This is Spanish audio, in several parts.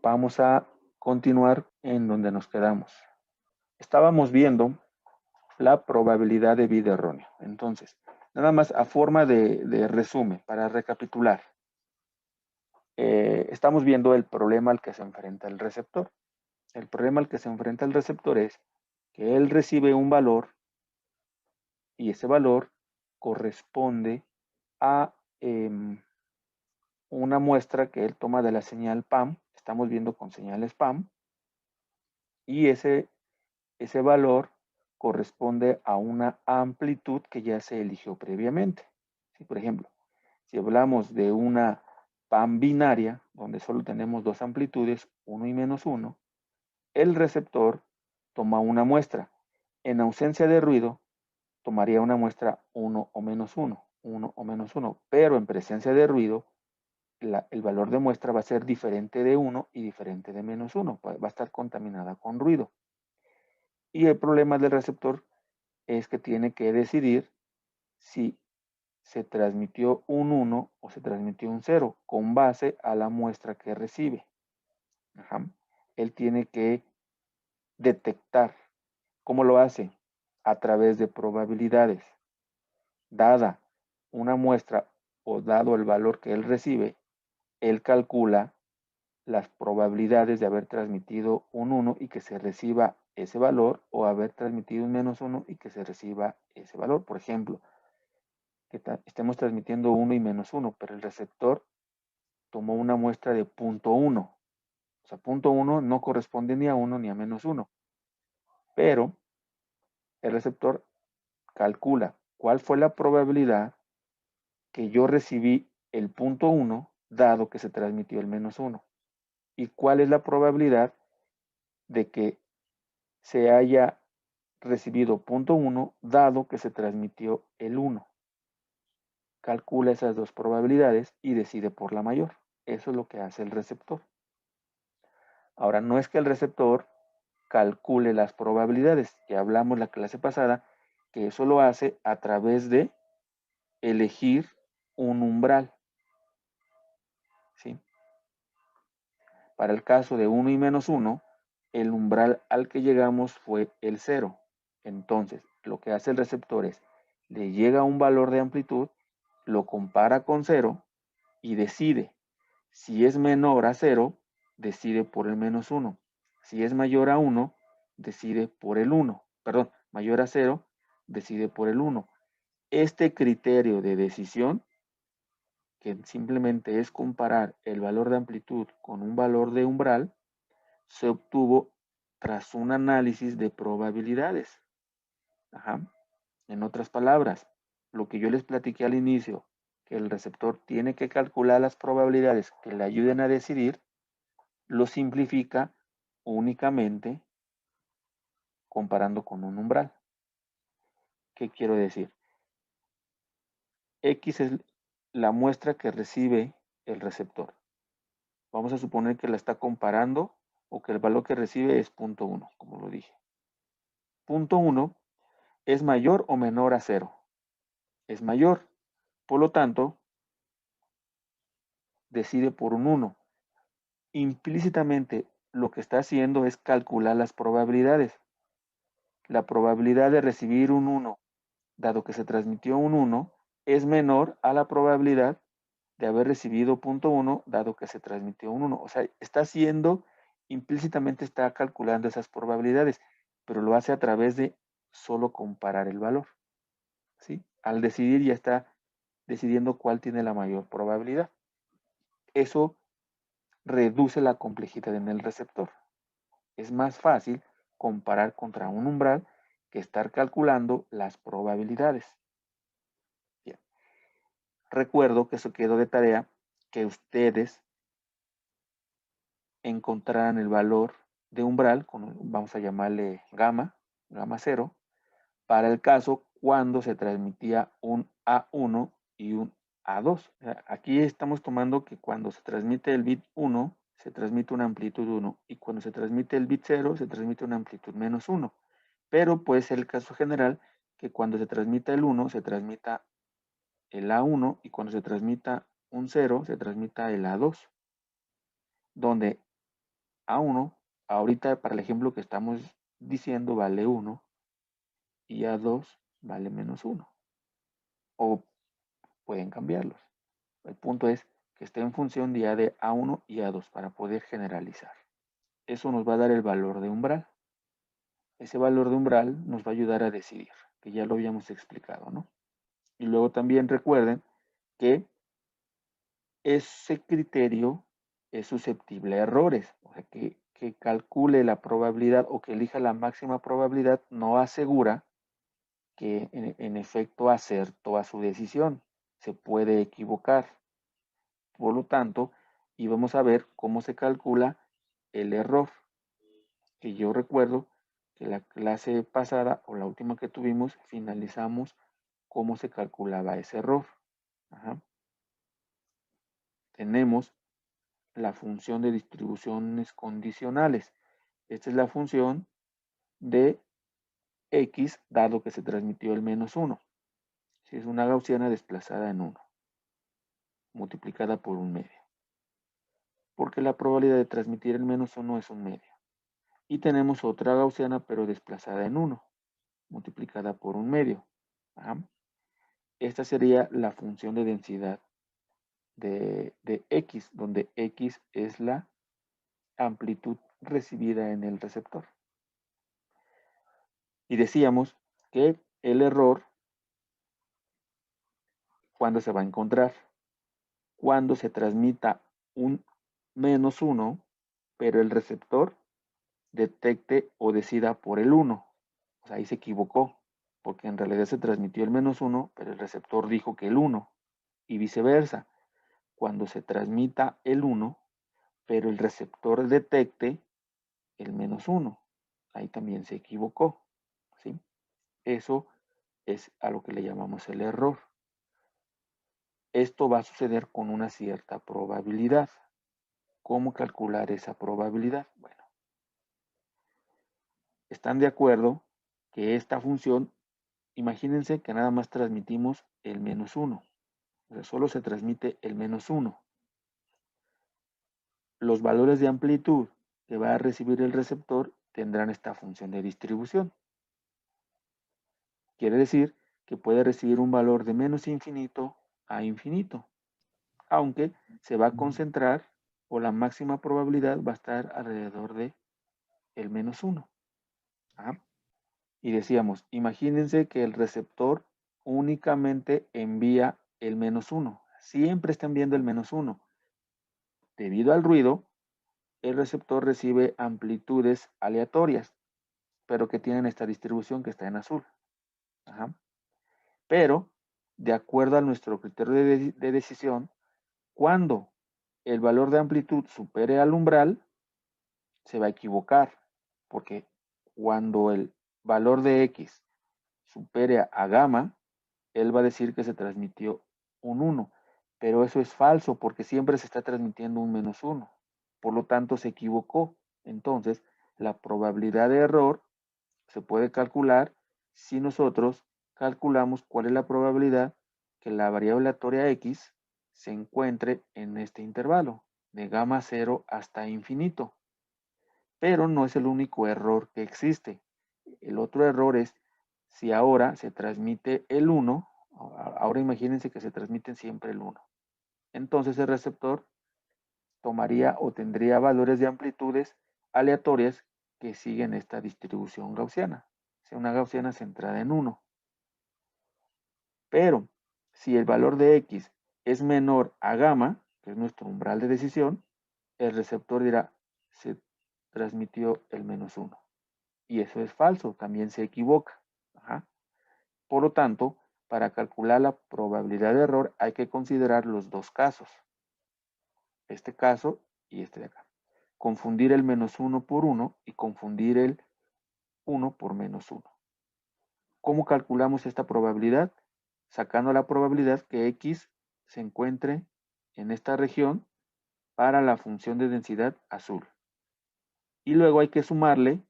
Vamos a continuar en donde nos quedamos. Estábamos viendo la probabilidad de bit erróneo. Entonces, nada más a forma de resumen, para recapitular. Estamos viendo el problema al que se enfrenta el receptor. El problema al que se enfrenta el receptor es que él recibe un valor y ese valor corresponde a una muestra que él toma de la señal PAM. Estamos viendo con señales PAM. Y ese valor corresponde a una amplitud que ya se eligió previamente. ¿Sí? Por ejemplo, si hablamos de una PAM binaria, donde solo tenemos dos amplitudes, 1 y -1, el receptor toma una muestra. En ausencia de ruido, tomaría una muestra 1 o -1, 1 o -1, pero en presencia de ruido, el valor de muestra va a ser diferente de 1 y diferente de -1, va a estar contaminada con ruido. Y el problema del receptor es que tiene que decidir si se transmitió un 1 o se transmitió un 0 con base a la muestra que recibe. Ajá. Él tiene que detectar. ¿Cómo lo hace? A través de probabilidades. Dada una muestra o dado el valor que él recibe, él calcula las probabilidades de haber transmitido un 1 y que se reciba ese valor, o haber transmitido un -1 y que se reciba ese valor. Por ejemplo, que estemos transmitiendo 1 y -1, pero el receptor tomó una muestra de 0.1. O sea, 0.1 no corresponde ni a 1 ni a -1. Pero el receptor calcula cuál fue la probabilidad que yo recibí el 0.1 dado que se transmitió el -1. Y cuál es la probabilidad de que se haya recibido 0.1 dado que se transmitió el 1. Calcula esas dos probabilidades y decide por la mayor. Eso es lo que hace el receptor. Ahora, no es que el receptor calcule las probabilidades, que hablamos la clase pasada, que eso lo hace a través de elegir un umbral. ¿Sí? Para el caso de 1 y -1, el umbral al que llegamos fue el 0. Entonces, lo que hace el receptor es, le llega un valor de amplitud, lo compara con 0 y decide. Si es menor a 0, decide por el -1. Si es mayor a 1, decide por el 1. Perdón, mayor a 0, decide por el 1. Este criterio de decisión, que simplemente es comparar el valor de amplitud con un valor de umbral, se obtuvo tras un análisis de probabilidades. Ajá. En otras palabras, lo que yo les platiqué al inicio, que el receptor tiene que calcular las probabilidades que le ayuden a decidir, lo simplifica únicamente comparando con un umbral. ¿Qué quiero decir? X es la muestra que recibe el receptor. Vamos a suponer que la está comparando o que el valor que recibe es 0.1, como lo dije. 0.1 es mayor o menor a 0. Es mayor. Por lo tanto, decide por un 1. Implícitamente lo que está haciendo es calcular las probabilidades. La probabilidad de recibir un 1, dado que se transmitió un 1, es menor a la probabilidad de haber recibido 0.1, dado que se transmitió un 1. O sea, está haciendo, implícitamente está calculando esas probabilidades, pero lo hace a través de solo comparar el valor. ¿Sí? Al decidir ya está decidiendo cuál tiene la mayor probabilidad. Eso reduce la complejidad en el receptor. Es más fácil comparar contra un umbral que estar calculando las probabilidades. Bien. Recuerdo que eso quedó de tarea que ustedes encontraran el valor de umbral, vamos a llamarle gamma 0, para el caso cuando se transmitía un A1 y un A2. Aquí estamos tomando que cuando se transmite el bit 1, se transmite una amplitud 1, y cuando se transmite el bit 0, se transmite una amplitud -1. Pero puede ser el caso general que cuando se transmita el 1, se transmita el A1, y cuando se transmita un 0, se transmita el A2, donde A1, ahorita para el ejemplo que estamos diciendo, vale 1 y A2 vale menos 1. O pueden cambiarlos. El punto es que esté en función ya de A1 y A2 para poder generalizar. Eso nos va a dar el valor de umbral. Ese valor de umbral nos va a ayudar a decidir, que ya lo habíamos explicado, ¿no? Y luego también recuerden que ese criterio es susceptible a errores. O sea, que calcule la probabilidad o que elija la máxima probabilidad no asegura que en efecto acertó a su decisión. Se puede equivocar. Por lo tanto, y vamos a ver cómo se calcula el error. Que yo recuerdo que la clase pasada o la última que tuvimos finalizamos cómo se calculaba ese error. Ajá. Tenemos la función de distribuciones condicionales. Esta es la función de x dado que se transmitió el menos 1. Si es una gaussiana desplazada en 1, multiplicada por un medio. Porque la probabilidad de transmitir el menos 1 es un medio. Y tenemos otra gaussiana pero desplazada en 1, multiplicada por un medio. Ajá. Esta sería la función de densidad de x, donde x es la amplitud recibida en el receptor. Y decíamos que el error, ¿cuándo se va a encontrar? Cuando se transmita un menos 1, pero el receptor detecte o decida por el 1. O sea, ahí se equivocó, porque en realidad se transmitió el menos 1, pero el receptor dijo que el 1. Y viceversa, cuando se transmita el 1, pero el receptor detecte el menos 1. Ahí también se equivocó, ¿sí? Eso es a lo que le llamamos el error. Esto va a suceder con una cierta probabilidad. ¿Cómo calcular esa probabilidad? Bueno, están de acuerdo que esta función, imagínense que nada más transmitimos el menos 1. O sea, solo se transmite el menos 1. Los valores de amplitud que va a recibir el receptor tendrán esta función de distribución. Quiere decir que puede recibir un valor de menos infinito a infinito, aunque se va a concentrar o la máxima probabilidad va a estar alrededor de el menos 1. ¿Ah? Y decíamos, imagínense que el receptor únicamente envía el menos 1. Siempre está enviando el menos 1. Debido al ruido, el receptor recibe amplitudes aleatorias, pero que tienen esta distribución que está en azul. Ajá. Pero, de acuerdo a nuestro criterio de decisión, cuando el valor de amplitud supere al umbral, se va a equivocar, porque cuando el valor de x supere a gamma, él va a decir que se transmitió un 1, pero eso es falso porque siempre se está transmitiendo un menos 1, por lo tanto se equivocó. Entonces, la probabilidad de error se puede calcular si nosotros calculamos cuál es la probabilidad que la variable aleatoria x se encuentre en este intervalo, de gamma 0 hasta infinito. Pero no es el único error que existe. El otro error es si ahora se transmite el 1, ahora imagínense que se transmite siempre el 1. Entonces el receptor tomaría o tendría valores de amplitudes aleatorias que siguen esta distribución gaussiana. O sea, una gaussiana centrada en 1. Pero si el valor de x es menor a gamma, que es nuestro umbral de decisión, el receptor dirá, se transmitió el menos 1. Y eso es falso, también se equivoca. Ajá. Por lo tanto, para calcular la probabilidad de error hay que considerar los dos casos. Este caso y este de acá. Confundir el menos 1 por 1 y confundir el 1 por menos 1. ¿Cómo calculamos esta probabilidad? Sacando la probabilidad que x se encuentre en esta región para la función de densidad azul. Y luego hay que sumarle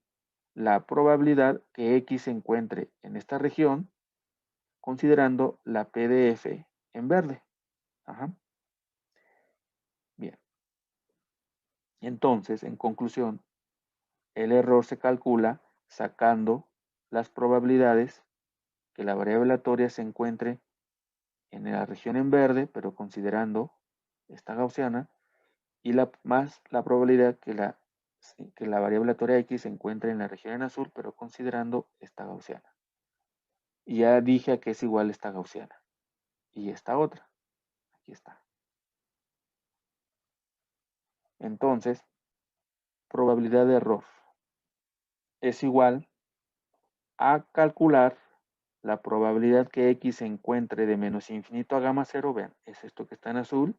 la probabilidad que x se encuentre en esta región considerando la PDF en verde. Ajá. Bien. Entonces, en conclusión, el error se calcula sacando las probabilidades que la variable aleatoria se encuentre en la región en verde, pero considerando esta gaussiana, y más la probabilidad que la variable aleatoria x se encuentre en la región en azul, pero considerando esta gaussiana. Y ya dije a que es igual esta gaussiana. Y esta otra. Aquí está. Entonces, probabilidad de error es igual a calcular la probabilidad que x se encuentre de menos infinito a gamma 0, vean, es esto que está en azul,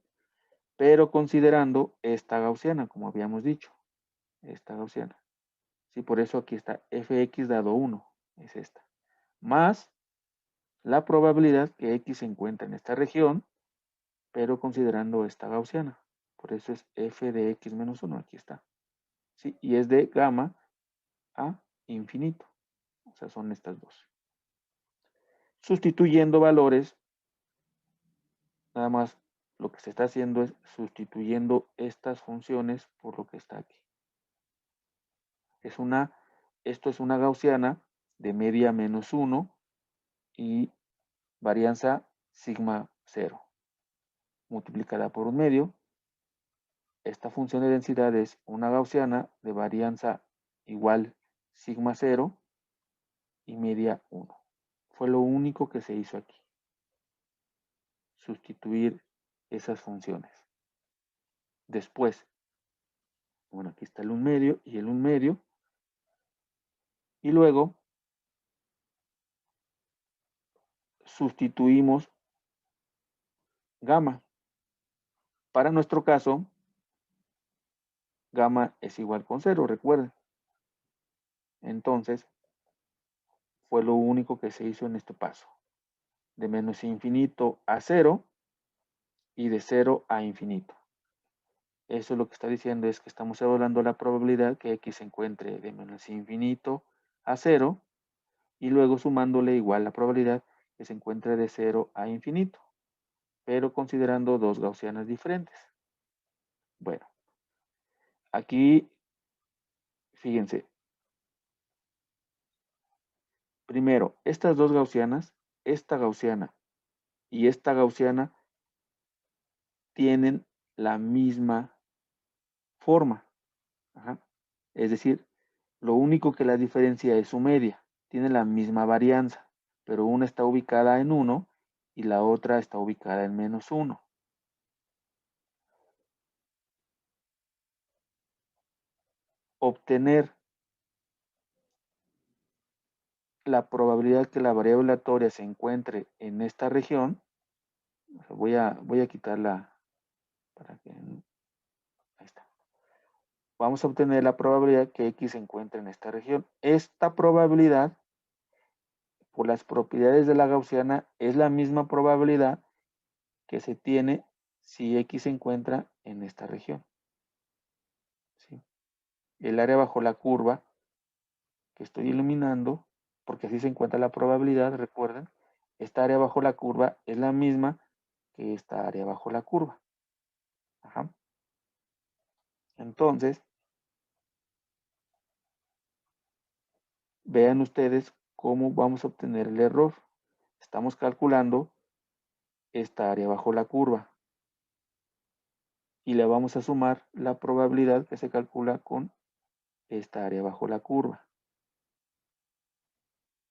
pero considerando esta gaussiana, como habíamos dicho, esta gaussiana. Sí, por eso aquí está fx dado 1, es esta, más la probabilidad que x se encuentra en esta región, pero considerando esta gaussiana. Por eso es f de x menos 1, aquí está. ¿Sí? Y es de gamma a infinito. O sea, son estas dos. Sustituyendo valores, nada más lo que se está haciendo es sustituyendo estas funciones por lo que está aquí. Esto es una gaussiana de media menos 1 y varianza sigma 0 multiplicada por un medio. Esta función de densidad es una gaussiana de varianza igual sigma 0 y media 1. Fue lo único que se hizo aquí. Sustituir esas funciones. Después, bueno, aquí está el 1 medio y el 1 medio. Y luego sustituimos gamma. Para nuestro caso, gamma es igual con 0, recuerden. Entonces, fue lo único que se hizo en este paso. De menos infinito a 0 y de 0 a infinito. Eso lo que está diciendo es que estamos evaluando la probabilidad que x se encuentre de menos infinito a 0 y luego sumándole igual la probabilidad que se encuentre de 0 a infinito, pero considerando dos gaussianas diferentes. Bueno, aquí, fíjense, primero, estas dos gaussianas, esta gaussiana y esta gaussiana, tienen la misma forma. Ajá. Es decir, lo único que la diferencia es su media. Tiene la misma varianza, pero una está ubicada en 1 y la otra está ubicada en menos 1. Obtener la probabilidad que la variable aleatoria se encuentre en esta región, voy a quitarla para que, ahí está. Vamos a obtener la probabilidad que x se encuentre en esta región. Esta probabilidad, por las propiedades de la gaussiana, es la misma probabilidad que se tiene si x se encuentra en esta región. ¿Sí? El área bajo la curva que estoy iluminando, porque así se encuentra la probabilidad, recuerden, esta área bajo la curva es la misma que esta área bajo la curva. Ajá. Entonces, vean ustedes cómo vamos a obtener el error. Estamos calculando esta área bajo la curva y le vamos a sumar la probabilidad que se calcula con esta área bajo la curva.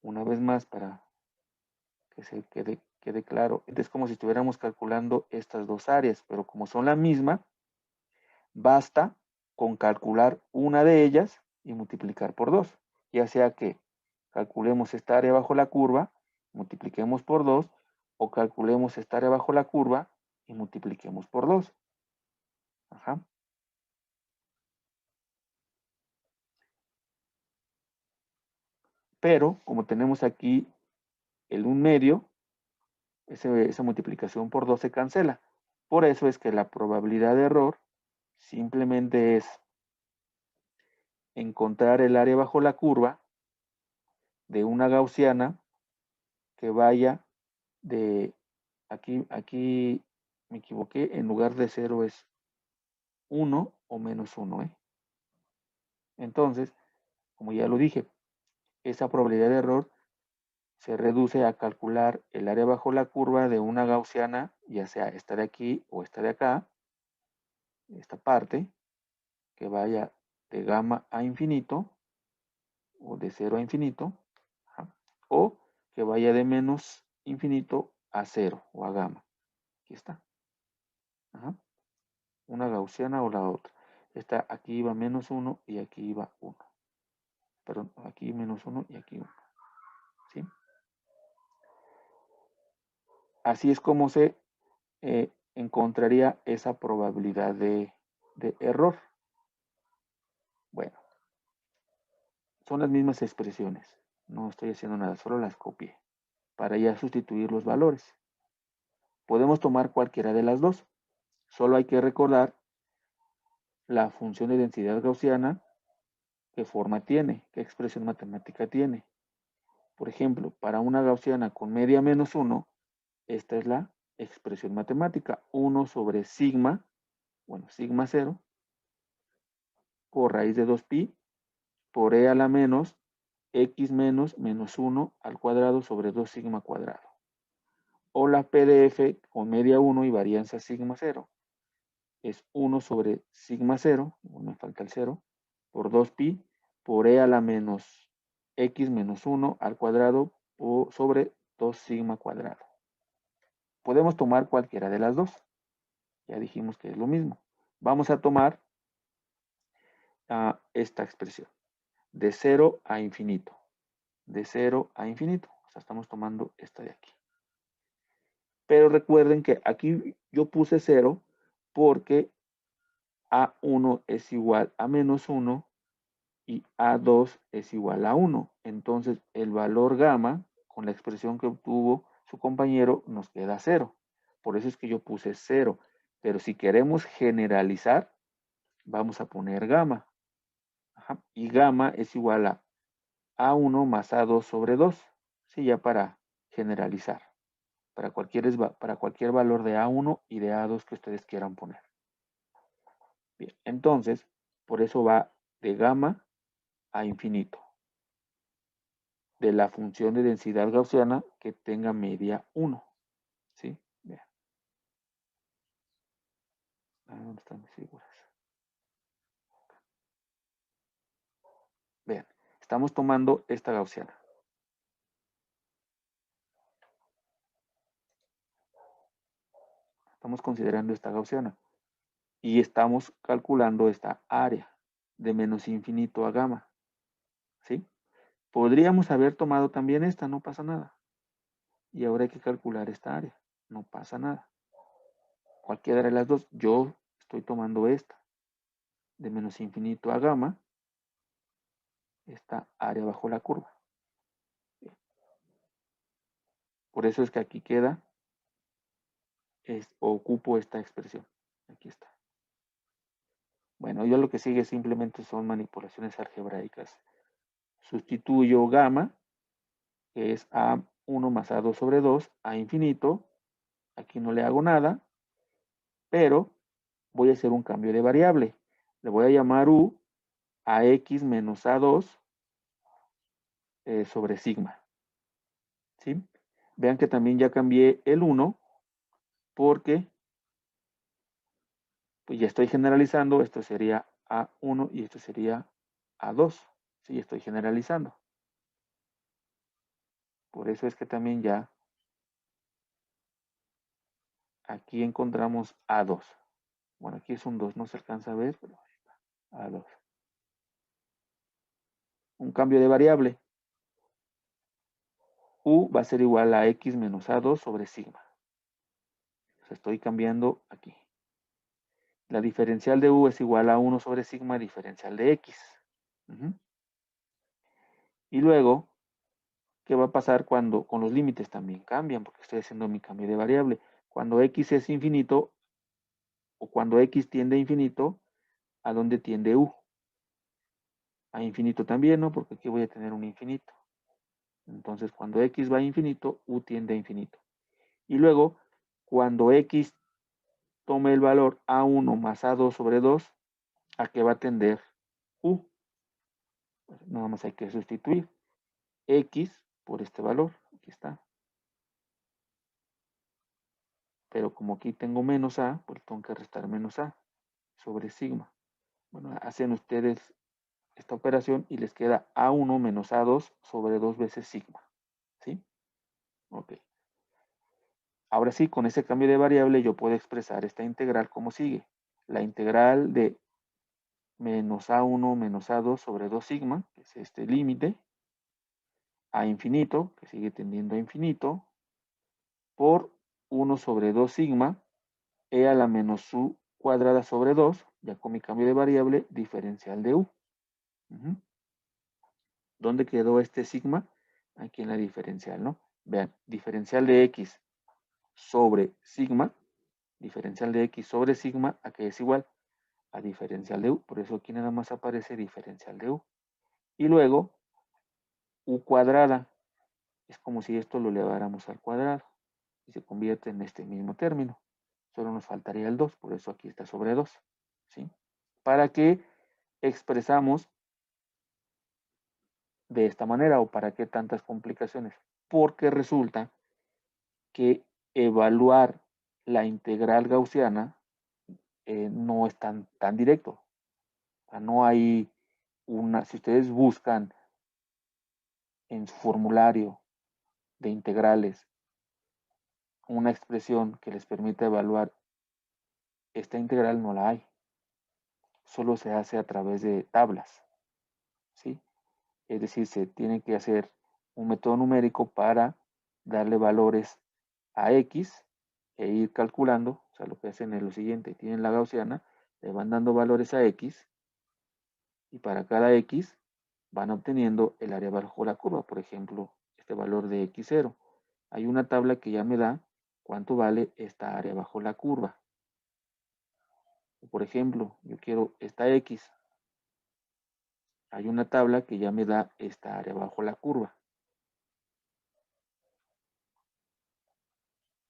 Una vez más, para que se quede claro, es como si estuviéramos calculando estas dos áreas, pero como son la misma, basta con calcular una de ellas y multiplicar por 2, ya sea que calculemos esta área bajo la curva, multipliquemos por 2, o calculemos esta área bajo la curva y multipliquemos por 2. Ajá. Pero como tenemos aquí el 1 medio, esa multiplicación por 2 se cancela. Por eso es que la probabilidad de error simplemente es encontrar el área bajo la curva de una gaussiana que vaya de, aquí me equivoqué, en lugar de 0 es 1 o menos 1, ¿eh? Entonces, como ya lo dije, esa probabilidad de error se reduce a calcular el área bajo la curva de una gaussiana, ya sea esta de aquí o esta de acá, esta parte, que vaya de gamma a infinito, o de 0 a infinito, o que vaya de menos infinito a 0 o a gamma. Aquí está. Una gaussiana o la otra. Esta aquí iba menos 1 y aquí iba 1. Perdón, aquí menos 1 y aquí 1. ¿Sí? Así es como se encontraría esa probabilidad de error. Bueno, son las mismas expresiones. No estoy haciendo nada, solo las copié para ya sustituir los valores. Podemos tomar cualquiera de las dos. Solo hay que recordar la función de densidad gaussiana, qué forma tiene, qué expresión matemática tiene. Por ejemplo, para una gaussiana con media menos 1, esta es la expresión matemática, 1 sobre sigma, bueno, sigma 0, por raíz de 2pi, por e a la menos, x menos menos 1 al cuadrado sobre 2 sigma cuadrado. O la PDF con media 1 y varianza sigma 0, es 1 sobre sigma 0, bueno, me falta el 0, por 2pi, por e a la menos x menos 1 al cuadrado sobre 2 sigma cuadrado. Podemos tomar cualquiera de las dos. Ya dijimos que es lo mismo. Vamos a tomar esta expresión. De 0 a infinito. De 0 a infinito. O sea, estamos tomando esta de aquí. Pero recuerden que aquí yo puse 0 porque A1 es igual a menos 1 y A2 es igual a 1. Entonces, el valor gamma, con la expresión que obtuvo su compañero, nos queda 0. Por eso es que yo puse 0. Pero si queremos generalizar, vamos a poner gamma. Y gamma es igual a A1 más A2 sobre 2. Sí, ya para generalizar. Para cualquier valor de A1 y de A2 que ustedes quieran poner. Bien, entonces, por eso va de gamma a infinito. De la función de densidad gaussiana que tenga media 1. ¿Sí? Bien. ¿Dónde están mis figuras? Vean, estamos tomando esta gaussiana. Estamos considerando esta gaussiana. Y estamos calculando esta área de menos infinito a gamma. ¿Sí? Podríamos haber tomado también esta, no pasa nada. Y ahora hay que calcular esta área. No pasa nada. Cualquiera de las dos. Yo estoy tomando esta. De menos infinito a gamma. Esta área bajo la curva. Por eso es que aquí queda, ocupo esta expresión. Aquí está. Bueno, yo lo que sigue simplemente son manipulaciones algebraicas. Sustituyo gamma, que es A1 más A2 sobre 2, a infinito. Aquí no le hago nada, pero voy a hacer un cambio de variable. Le voy a llamar U a X menos A2 sobre sigma. ¿Sí? Vean que también ya cambié el 1 porque pues ya estoy generalizando. Esto sería A1 y esto sería A2. Sí, estoy generalizando. Por eso es que también ya aquí encontramos A2. Bueno, aquí es un 2, no se alcanza a ver, pero A2. Un cambio de variable. U va a ser igual a X menos A2 sobre sigma. O sea, estoy cambiando aquí. La diferencial de U es igual a 1 sobre sigma diferencial de X. Y luego, ¿qué va a pasar cuando con los límites también cambian? Porque estoy haciendo mi cambio de variable. Cuando X es infinito, o cuando X tiende a infinito, ¿a dónde tiende U? A infinito también, ¿no? Porque aquí voy a tener un infinito. Entonces, cuando X va a infinito, U tiende a infinito. Y luego, cuando X tome el valor A1 más A2 sobre 2, ¿A qué va a tender U? Pues nada más hay que sustituir X por este valor. Aquí está. Pero como aquí tengo menos A, pues tengo que restar menos A sobre sigma. Bueno, hacen ustedes esta operación y les queda A1 menos A2 sobre 2 veces sigma. ¿Sí? Ok. Ahora sí, con ese cambio de variable yo puedo expresar esta integral como sigue. La integral de menos A1 menos A2 sobre 2 sigma, que es este límite, a infinito, que sigue tendiendo a infinito, por 1 sobre 2 sigma, e a la menos u cuadrada sobre 2, ya con mi cambio de variable, diferencial de u. ¿Dónde quedó este sigma? Aquí en la diferencial, ¿no? Vean, diferencial de x sobre sigma, diferencial de x sobre sigma, ¿a qué es igual? A diferencial de u, por eso aquí nada más aparece diferencial de u. Y luego, u cuadrada, es como si esto lo eleváramos al cuadrado y se convierte en este mismo término. Solo nos faltaría el 2, por eso aquí está sobre 2, ¿sí? ¿Para qué expresamos de esta manera o para qué tantas complicaciones? Porque resulta que evaluar la integral gaussiana no es tan directo. O sea, no hay una, si ustedes buscan en su formulario de integrales una expresión que les permita evaluar esta integral, no la hay. Solo se hace a través de tablas, ¿sí? Es decir, se tiene que hacer un método numérico para darle valores a x e ir calculando. O sea, lo que hacen es lo siguiente: tienen la gaussiana, le van dando valores a x y para cada x van obteniendo el área bajo la curva. Por ejemplo, este valor de x0. Hay una tabla que ya me da cuánto vale esta área bajo la curva. Por ejemplo, yo quiero esta x. Hay una tabla que ya me da esta área bajo la curva.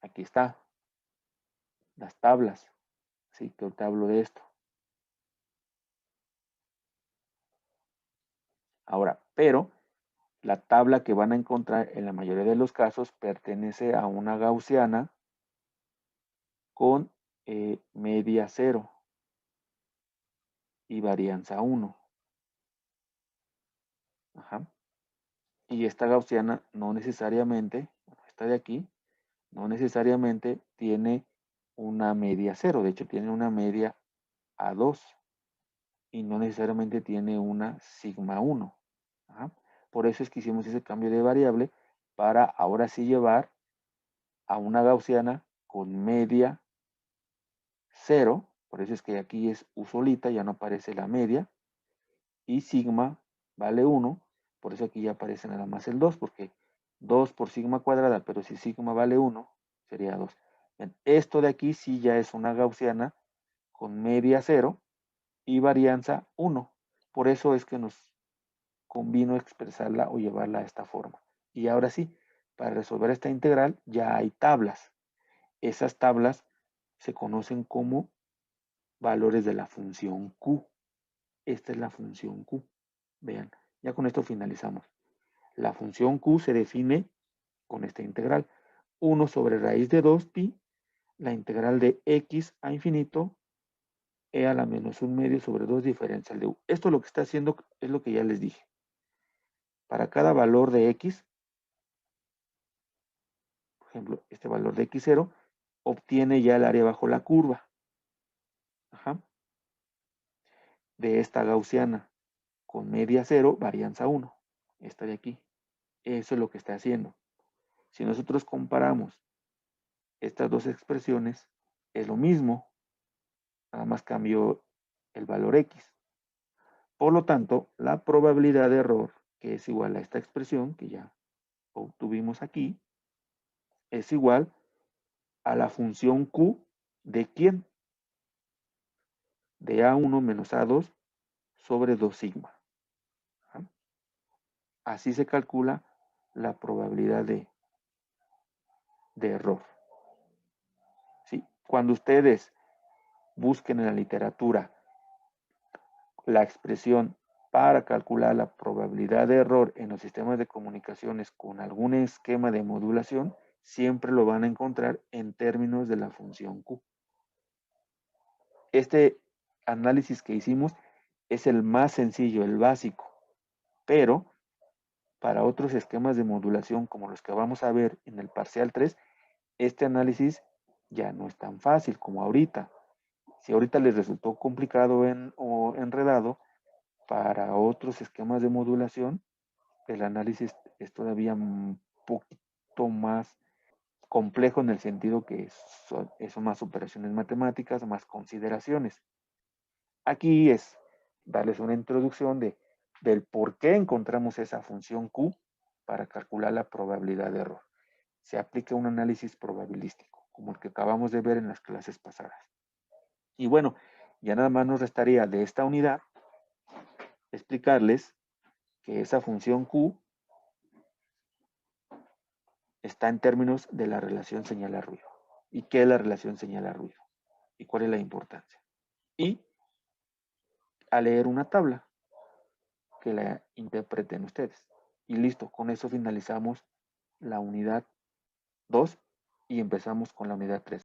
Aquí está, las tablas. Sí, que te hablo de esto. Ahora, pero la tabla que van a encontrar en la mayoría de los casos pertenece a una gaussiana con media 0 y varianza 1. Ajá. Y esta gaussiana no necesariamente, esta de aquí, no necesariamente tiene una media 0. De hecho, tiene una media A2 y no necesariamente tiene una sigma 1. Ajá. Por eso es que hicimos ese cambio de variable para ahora sí llevar a una gaussiana con media 0. Por eso es que aquí es U solita, ya no aparece la media. Y sigma vale 1. Por eso aquí ya aparece nada más el 2, porque 2 por sigma cuadrada, pero si sigma vale 1, sería 2. Bien, esto de aquí sí ya es una gaussiana con media 0 y varianza 1. Por eso es que nos convino expresarla o llevarla a esta forma. Y ahora sí, para resolver esta integral ya hay tablas. Esas tablas se conocen como valores de la función Q. Esta es la función Q. Vean, ya con esto finalizamos. La función Q se define con esta integral. 1 sobre raíz de 2 pi, la integral de x a infinito, e a la menos 1 medio sobre 2 diferencial de u. Esto lo que está haciendo es lo que ya les dije. Para cada valor de x, por ejemplo, este valor de x0, obtiene ya el área bajo la curva. Ajá. De esta gaussiana con media 0, varianza 1. Esta de aquí. Eso es lo que está haciendo. Si nosotros comparamos estas dos expresiones, es lo mismo, nada más cambió el valor x. Por lo tanto, la probabilidad de error, que es igual a esta expresión que ya obtuvimos aquí, es igual a la función q de ¿quién? De A1 menos A2 sobre 2 sigma. Así se calcula la probabilidad de error. ¿Sí? Cuando ustedes busquen en la literatura la expresión para calcular la probabilidad de error en los sistemas de comunicaciones con algún esquema de modulación, siempre lo van a encontrar en términos de la función Q. Este análisis que hicimos es el más sencillo, el básico, pero para otros esquemas de modulación como los que vamos a ver en el parcial 3, este análisis ya no es tan fácil como ahorita. Si ahorita les resultó complicado o enredado, para otros esquemas de modulación, el análisis es todavía un poquito más complejo en el sentido que son más operaciones matemáticas, más consideraciones. Aquí es darles una introducción del por qué encontramos esa función Q para calcular la probabilidad de error. Se aplica un análisis probabilístico, como el que acabamos de ver en las clases pasadas. Y bueno, ya nada más nos restaría de esta unidad explicarles que esa función Q está en términos de la relación señal-ruido. ¿Y qué es la relación señal-ruido? ¿Y cuál es la importancia? Y a leer una tabla que la interpreten ustedes. Y listo, con eso finalizamos la unidad 2 y empezamos con la unidad 3.